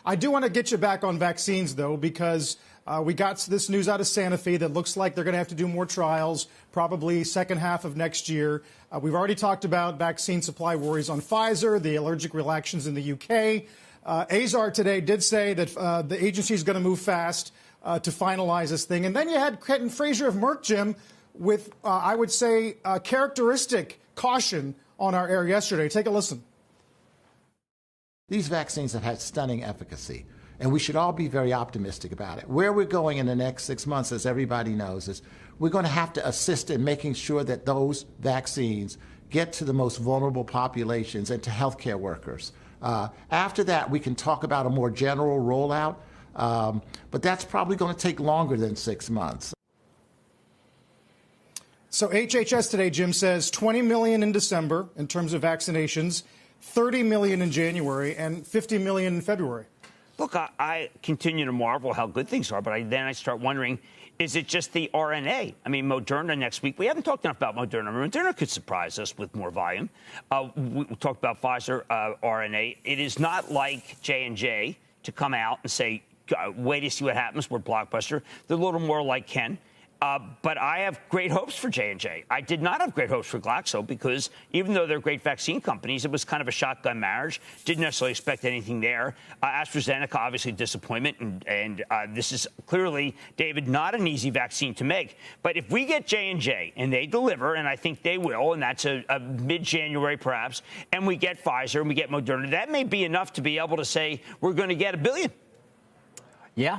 I do want to get you back on vaccines, though, because we got this news out of Sanofi that looks like they're going to have to do more trials, probably second half of next year. We've already talked about vaccine supply worries on Pfizer, the allergic reactions in the UK. Azar today did say that the agency is going to move fast to finalize this thing. And then you had Kenton Fraser of Merck, Jim, with, I would say, characteristic caution on our air yesterday. Take a listen. These vaccines have had stunning efficacy, and we should all be very optimistic about it. Where we're going in the next 6 months, as everybody knows, is we're going to have to assist in making sure that those vaccines get to the most vulnerable populations and to healthcare workers. After that, we can talk about a more general rollout, but that's probably going to take longer than 6 months. So HHS today, Jim, says 20 million in December in terms of vaccinations, 30 million in January, and 50 million in February. Look, I continue to marvel how good things are, but then I start wondering, is it just the RNA? I mean, Moderna next week. We haven't talked enough about Moderna. Moderna could surprise us with more volume. We talked about Pfizer RNA. It is not like J&J to come out and say, wait to see what happens. We're blockbuster. They're a little more like Ken. But I have great hopes for J&J. I did not have great hopes for Glaxo because even though they're great vaccine companies, it was kind of a shotgun marriage. Didn't necessarily expect anything there. AstraZeneca, obviously disappointment. And this is clearly, David, not an easy vaccine to make. But if we get J&J and they deliver, and I think they will, and that's a mid-January perhaps, and we get Pfizer and we get Moderna, that may be enough to be able to say we're going to get $1 billion. Yeah.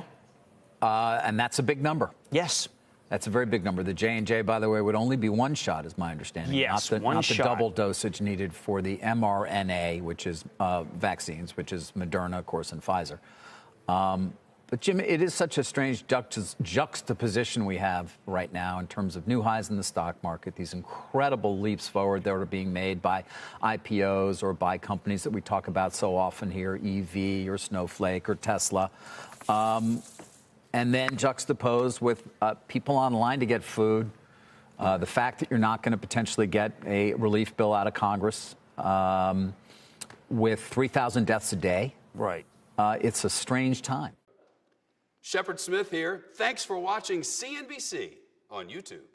And that's a big number. Yes. That's a very big number. The J&J, by the way, would only be one shot, is my understanding. Yes, not one shot. The double dosage needed for the mRNA, which is vaccines, which is Moderna, of course, and Pfizer. But, Jim, it is such a strange juxtaposition we have right now in terms of new highs in the stock market, these incredible leaps forward that are being made by IPOs or by companies that we talk about so often here, EV or Snowflake or Tesla. And then juxtaposed with people online to get food, the fact that you're not going to potentially get a relief bill out of Congress with 3,000 deaths a day. Right. It's a strange time. Shepard Smith here. Thanks for watching CNBC on YouTube.